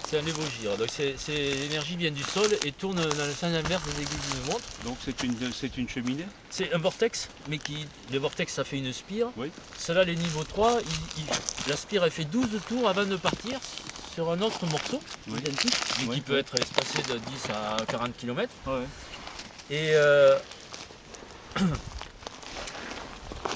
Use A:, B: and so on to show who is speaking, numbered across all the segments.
A: C'est un évogire. Donc l'énergie vient du sol et tourne dans le sens inverse des aiguilles d'une montre.
B: Donc c'est une cheminée?
A: C'est un vortex, mais le vortex ça fait une spire.
B: Oui.
A: Cela, les niveaux 3, la spire elle fait 12 tours avant de partir sur un autre morceau,
B: Oui.
A: identique, mais
B: Oui,
A: qui peut être espacé de 10 à 40 km.
B: Ouais.
A: Et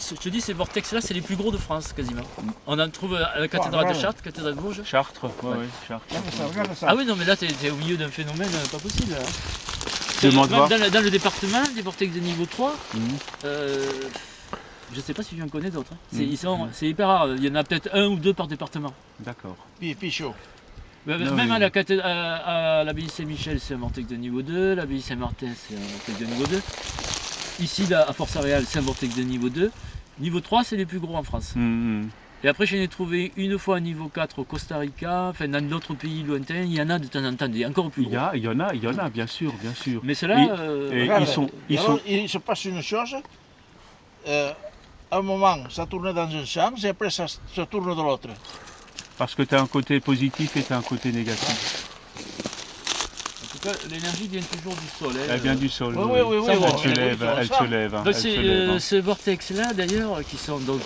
A: je te dis, ces vortex-là, c'est les plus gros de France quasiment. On en trouve à la cathédrale de Chartres, cathédrale de Bourges.
B: Chartres, ouais,
A: Ouais.
B: ouais, Chartres.
C: Regarde ça.
A: Ah oui, non, mais là, t'es au milieu d'un phénomène pas possible. Là.
B: Demande voir.
A: Dans le département, des vortex de niveau 3,
B: Mhm.
A: je sais pas si j'en connais d'autres. Hein.
B: Mhm.
A: C'est hyper rare. Il y en a peut-être un ou deux par département.
B: D'accord.
C: Puis chaud.
A: Même
B: mais-
A: à l'abbaye Saint-Michel, c'est un vortex de niveau 2. L'abbaye Saint-Martin, c'est un vortex de niveau 2. Ici, là, à Force-Aréal, c'est un vortex de niveau 2. Niveau 3, c'est les plus gros en France.
B: Mhm.
A: Et après, j'en ai trouvé une fois un niveau 4 au Costa Rica, enfin dans d'autres pays lointains, il y en a de temps en temps, des encore plus gros.
B: Il y en a, bien sûr, bien sûr.
A: Mais ceux-là,
B: Et
C: Regarde,
B: ils
C: alors,
B: sont.
C: il se passe une chose. À un moment, ça tourne dans un sens et après, ça tourne de l'autre.
B: Parce que tu as un côté positif et tu as un côté négatif.
A: en tout cas, l'énergie vient toujours du sol. hein.
B: Elle vient du sol.
C: Oui, oui, oui.
A: Ça,
C: oui,
A: bon,
B: Elle se lève, elle se lève.
A: Donc
B: Elle se
A: c'est
B: lève, hein.
A: ce vortex-là d'ailleurs, qui sont donc,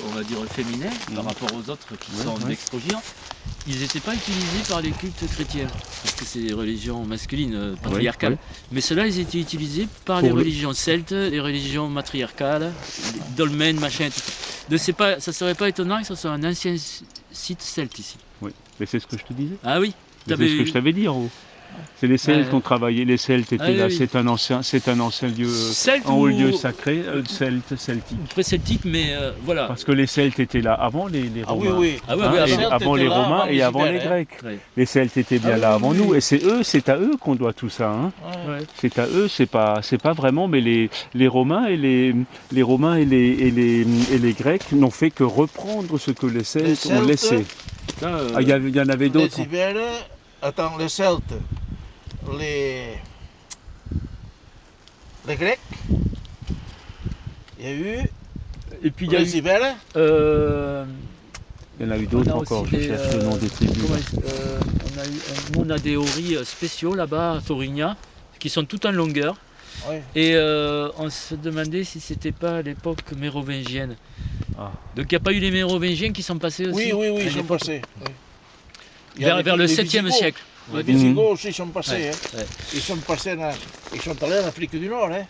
A: on va dire, féminins par
B: Mhm.
A: rapport aux autres qui
B: Ouais,
A: sont
B: ouais.
A: d'extrogires, ils n'étaient pas utilisés par les cultes chrétiens, parce que c'est des religions masculines, patriarcales.
B: ouais.
A: Mais ceux-là, ils étaient utilisés par
B: Pour
A: les
B: le-
A: religions celtes, les religions matriarcales, les dolmens, machin, tout ça. Donc ça serait pas étonnant que ce soit un ancien site celte ici.
B: Oui. Mais c'est ce que je te disais.
A: Ah oui,
B: C'est ce que je t'avais dit en haut. C'est les Celtes qui ont travaillé. Les Celtes étaient
A: Ah oui,
B: là.
A: oui.
B: C'est un ancien lieu,
A: Celte
B: un haut
A: ou
B: lieu sacré, celtique.
A: pré-celtique, mais voilà.
B: Parce que les Celtes étaient là avant les
C: Ah oui,
B: Romains.
C: oui.
A: Ah ouais,
B: Hein,
A: oui,
B: et
A: avant.
B: avant les
C: était là,
B: Romains
C: avant
B: et
C: les
B: avant les
C: Ibères, hein.
B: Grecs.
A: Ouais.
B: Les Celtes étaient bien
C: Ah
B: là
C: oui,
B: avant
C: oui,
B: nous.
C: oui.
B: Et c'est à eux qu'on doit tout ça. Hein.
C: Ouais.
A: Ouais.
B: C'est à eux, c'est pas vraiment, mais les Romains et les Romains et les Grecs n'ont fait que reprendre ce que les Celtes ont
C: Celtes,
B: laissé.
A: Ça,
B: Ah, il y en avait d'autres.
C: Les Ibères, attends, les Celtes, les Grecs, il y a eu
A: Et puis il y a
C: les
A: eu.
C: Ibères,
B: Il y en a eu
A: On
B: d'autres
A: a
B: encore.
A: aussi
B: Je
A: des,
B: cherche le nom des tribus.
A: on a des horis spéciaux là-bas à Thorigna qui sont tout en longueur
C: ouais.
A: et on se demandait si c'était pas à l'époque mérovingienne.
B: Ah.
A: Donc il n'y a pas eu les mérovingiens qui sont passés aussi
C: Oui,
A: à
C: ils sont
A: l'époque,
C: passés. Oui. Il y a
A: vers le
C: les
A: 7e
C: Visigoths.
A: siècle. on va
C: Les
A: dire.
C: Visigoths aussi sont passés.
A: Ouais,
C: Hein.
A: ouais.
C: Ils sont allés en Afrique du Nord. Hein.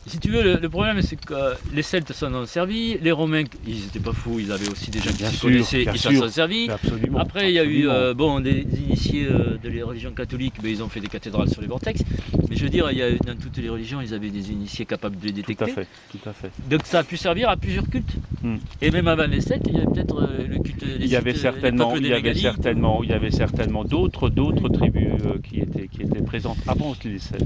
A: Si tu veux, le problème c'est que les Celtes s'en ont servi, les Romains, ils n'étaient pas fous, ils avaient aussi des gens qui
B: Bien
A: se
B: sûr,
A: connaissaient,
B: bien
A: ils s'en
B: sûr.
A: sont servis.
B: Absolument.
A: Après, il y a eu
B: absolument.
A: des initiés de les religions catholiques, mais ils ont fait des cathédrales sur les vortex. Mais je veux dire, dans toutes les religions, ils avaient des initiés capables de les
B: Tout à
A: détecter.
B: fait, tout à fait.
A: Donc ça a pu servir à plusieurs cultes.
B: Hmm.
A: Et même avant les Celtes, il y avait peut-être le culte des
B: Il y avait certainement, d'autres tribus qui étaient présentes avant les Celtes.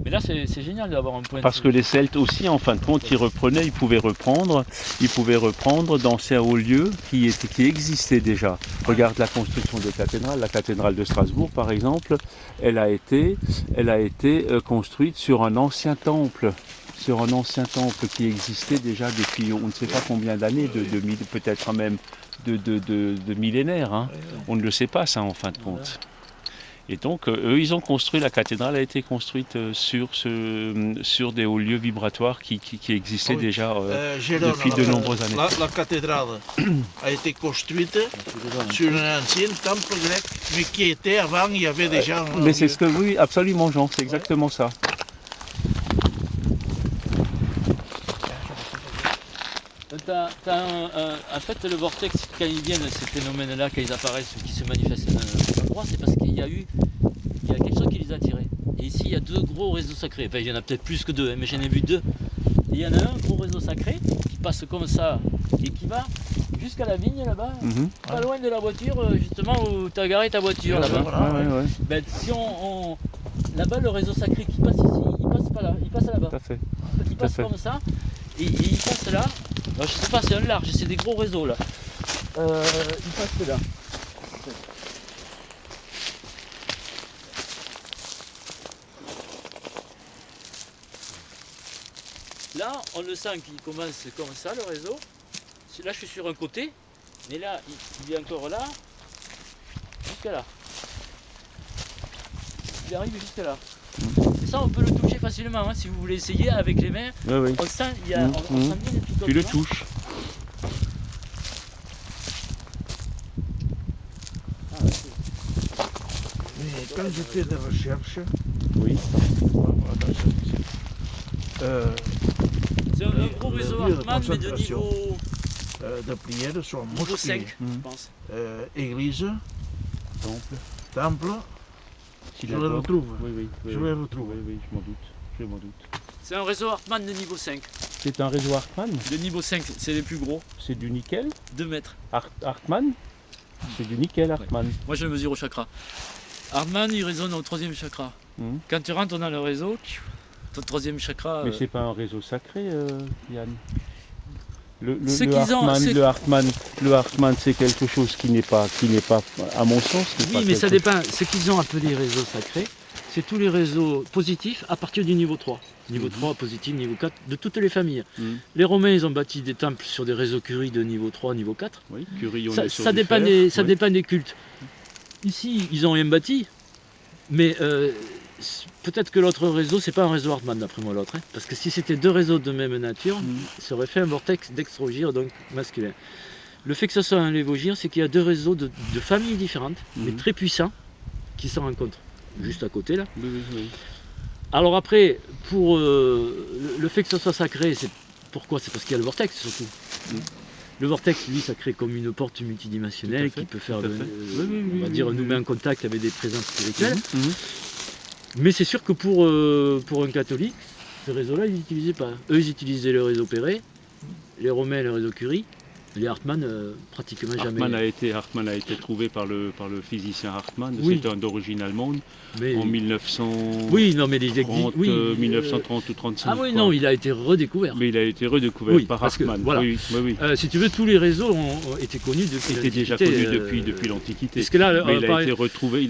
A: Mais là, c'est génial d'avoir un point
B: Parce que les Celtes aussi, en fin de compte, ils pouvaient reprendre d'anciens hauts lieux qui existaient déjà. Regarde la construction des cathédrales. La cathédrale de Strasbourg, par exemple, elle a été construite sur un ancien temple. Qui existait déjà depuis on ne sait pas combien d'années, peut-être même de millénaires. Hein. On ne le sait pas ça en fin de compte. Et donc eux ils ont construit, la cathédrale a été construite sur des hauts lieux vibratoires qui existaient
C: Oui.
B: déjà
C: Gélone,
B: depuis de nombreuses années.
C: La cathédrale a été construite sur un ancien temple grec, mais qui était avant, il y avait déjà.
B: Mais c'est ce que oui, absolument Jean, c'est exactement ça.
A: En fait, le vortex, quand ils viennent, ces phénomènes-là, quand ils apparaissent, qui se manifestent dans un endroit, c'est parce qu'il y a quelque chose qui les a attirés. Et ici, il y a deux gros réseaux sacrés. Enfin, il y en a peut-être plus que deux, hein, mais j'en ai vu deux. Et il y en a un gros réseau sacré qui passe comme ça et qui va jusqu'à la vigne là-bas, pas loin de la voiture, justement où tu as garé ta voiture là-bas.
B: Ouais.
A: Ben, si là-bas, le réseau sacré qui passe ici, il passe pas là, il passe là-bas.
B: Tout à fait.
A: Il passe comme ça, et il passe là. Alors, je sais pas, c'est un large, c'est des gros réseaux là. Il passe là. Là, on le sent qu'il commence comme ça, le réseau. Là, je suis sur un côté, Mais là, il est encore là, jusqu'à là. Il arrive jusqu'à là. Et ça, on peut le toucher facilement, hein, si vous voulez essayer avec les mains.
B: Oui, oui.
A: On sent, on sent bien les picotements.
B: Tu le touches.
A: Ah, ouais, c'est-
C: Mais quand j'ai fait des recherches,
B: Oui.
A: C'est un gros
C: le
A: réseau
C: lieu de
A: Hartmann, mais de
C: concentration.
A: niveau,
C: de prière sur
A: niveau
C: mosquée,
A: 5,
B: Mhm.
A: je pense.
C: église,
B: Temple.
C: temple, je le
B: Synagogue.
C: retrouve.
B: Oui, oui.
C: Je vais le retrouver.
B: Oui, oui, je m'en doute. Je m'en doute.
A: C'est un réseau Hartmann de niveau 5.
B: C'est un réseau Hartmann.
A: De niveau 5, c'est les plus gros,
B: C'est du nickel.
A: 2 mètres.
B: Hartmann. C'est du nickel Hartmann.
A: Moi, je le mesure au chakra. Hartmann, il résonne au 3e chakra.
B: Mhm.
A: Quand tu rentres dans le réseau, ton 3e chakra.
B: Mais c'est pas un réseau sacré, Yann. Le
A: Ce qu'ils ont,
B: Hartmann,
A: c'est-
B: le Hartmann, c'est quelque chose qui n'est pas, à mon sens, n'est pas
A: Oui, mais ça
B: quelque-
A: dépend. Ce qu'ils ont appelé réseau sacré, c'est tous les réseaux positifs à partir du niveau 3. Niveau 3, positif, niveau 4, de toutes les familles.
B: Mhm.
A: Les Romains, ils ont bâti des temples sur des réseaux curie de niveau 3, niveau 4.
B: Oui, Curie, on
A: Ça,
B: est sur
A: ça
B: du
A: dépend
B: fer,
A: des, ça
B: oui.
A: dépend des cultes. Ici, ils ont rien bâti, mais peut-être que l'autre réseau, c'est pas un réseau Hartmann d'après moi l'autre, hein, parce que si c'était 2 réseaux de même nature,
B: Mhm.
A: ça aurait fait un vortex dextrogire, donc masculin. Le fait que ce soit un lévogire, c'est qu'il y a 2 réseaux de familles différentes, mais
B: Mhm.
A: très puissants, qui se rencontrent juste à côté là.
B: Oui, oui, oui.
A: Alors après, pour le fait que ce soit sacré, c'est pourquoi? C'est parce qu'il y a le vortex surtout.
B: Mhm.
A: Le vortex, lui, ça crée comme une porte
B: Tout
A: multidimensionnelle
B: à fait,
A: qui peut faire,
B: tout à fait. Oui, oui,
A: on va
B: oui,
A: dire,
B: oui,
A: nous
B: oui.
A: met en contact avec des présences spirituelles.
B: Mhm, mhm.
A: Mais c'est sûr que pour un catholique, ce réseau-là, ils n'utilisaient pas. Eux, ils utilisaient le réseau Perret, les Romains, le réseau Curie, les Hartmann, pratiquement jamais.
B: Hartmann a été trouvé par le physicien Hartmann.
A: Oui.
B: C'était d'origine allemande
A: Mais,
B: en 1930,
A: oui, non, mais les églises. Oui,
B: 1930 ou 35.
A: ah oui,
B: quoi.
A: non, il a été redécouvert.
B: Mais il a été redécouvert
A: Oui,
B: par
A: parce que,
B: Hartmann.
A: voilà.
B: Oui, oui, oui, oui.
A: Si tu veux, tous les réseaux ont été connus depuis
B: Était déjà
A: l'Antiquité,
B: connu depuis l'Antiquité.
A: Parce que là,
B: Mais il a
A: pareil-
B: été retrouvé,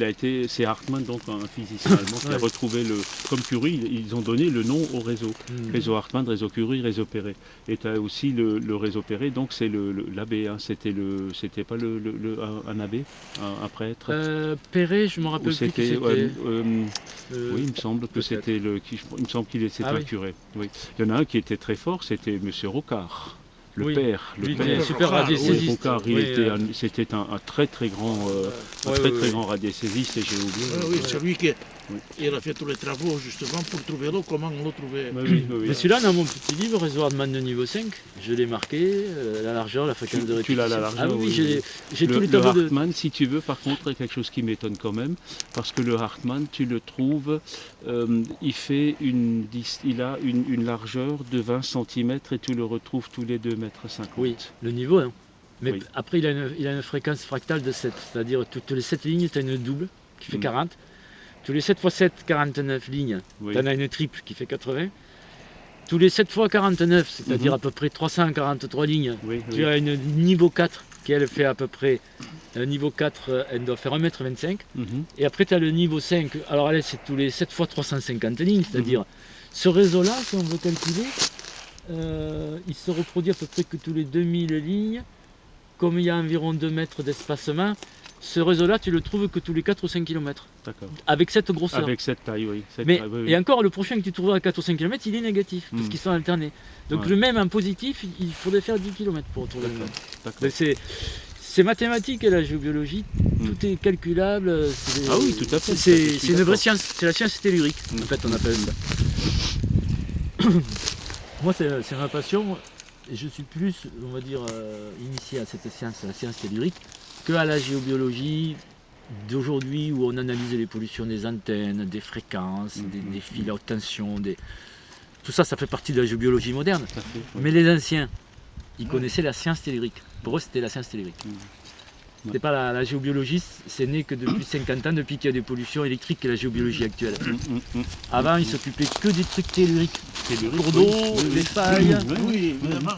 B: c'est Hartmann, donc un physicien allemand, qui a
A: Ouais.
B: retrouvé comme Curie, ils ont donné le nom au réseau.
A: Hmm.
B: Réseau Hartmann, réseau Curie, réseau Perret. Et tu as aussi le réseau Perret, donc c'est l'abbé, hein, c'était pas un abbé, un prêtre.
A: Perret, je me rappelle
B: Ou
A: plus qui
B: c'était,
A: c'était.
B: oui, il me semble que
A: peut-être.
B: c'était il me semble qu'il était
A: Ah
B: un
A: oui.
B: curé. Oui. Il y en a un qui était très fort, c'était Monsieur Rocard. Le
A: Oui.
B: père,
A: Lui,
B: père.
A: il était super
C: Rocard, oui,
A: radiesthésiste.
B: Rocard,
A: Oui,
B: c'était un très très grand, grand radiesthésiste, et j'ai oublié.
C: Oui, c'est lui qui
B: Oui.
C: il a fait tous les travaux justement pour trouver l'eau, comment on le trouvait.
B: Oui, oui, oui, oui.
A: Mais celui-là, dans mon petit livre, réseau Hartmann de niveau 5, je l'ai marqué, la largeur, la fréquence de
B: Tu l'as,
A: répétition.
B: la largeur,
A: Ah oui,
B: oui,
A: j'ai tous les
B: Le
A: tableaux de...
B: Hartmann, si tu veux, par contre, est quelque chose qui m'étonne quand même, parce que le Hartmann, tu le trouves, il a une largeur de 20 cm et tu le retrouves tous les 2,50 mètres.
A: Oui, le niveau, hein. Mais
B: Oui.
A: après, il a une fréquence fractale de 7, c'est-à-dire toutes les 7 lignes, tu as une double qui fait
B: Mm.
A: 40. Tous les 7 x 7, 49 lignes,
B: Oui.
A: tu en as une triple qui fait 80. Tous les 7 x 49, c'est-à-dire
B: Mhm.
A: à peu près 343 lignes,
B: Oui,
A: tu
B: oui.
A: as une niveau 4 qui elle fait à peu près, niveau 4, elle doit faire 1,25 m.
B: Mhm.
A: Et après tu as le niveau 5, alors là c'est tous les 7 x 350 lignes, c'est-à-dire
B: Mhm.
A: ce réseau-là, si on veut calculer, il se reproduit à peu près que tous les 2000 lignes, comme il y a environ 2 mètres d'espacement, ce réseau-là tu le trouves que tous les 4 ou 5 km,
B: D'accord.
A: avec cette grosseur.
B: Avec cette taille, oui. Cette
A: Mais,
B: taille, oui, oui.
A: et encore, le prochain que tu trouveras à 4 ou 5 km, il est négatif, parce
B: Mm.
A: qu'ils sont alternés. Donc
B: Ouais.
A: le même en positif, il faudrait faire 10 km pour retrouver le même.
B: D'accord.
A: Donc, c'est mathématique et la géobiologie,
B: Mm.
A: tout est calculable.
B: Ah oui, tout à fait,
A: C'est
B: je suis
A: une vraie
B: d'accord.
A: science, c'est la science tellurique,
B: Mm.
A: en fait, on appelle ça. Moi, c'est ma passion, et je suis plus, on va dire, initié à cette science, la science tellurique, que à la géobiologie d'aujourd'hui où on analyse les pollutions des antennes, des fréquences, des fils à haute tension, tout ça, ça fait partie de la géobiologie moderne.
B: Tout à fait, oui.
A: Mais les anciens, ils connaissaient la science tellurique. Pour eux, c'était la science tellurique. C'était pas la géobiologie, c'est né que depuis 50 ans, depuis qu'il y a des pollutions électriques, que la géobiologie actuelle. Avant, ils s'occupaient que des trucs telluriques. Cours d'eau,
B: oui, oui.
A: les failles.
C: Oui, évidemment.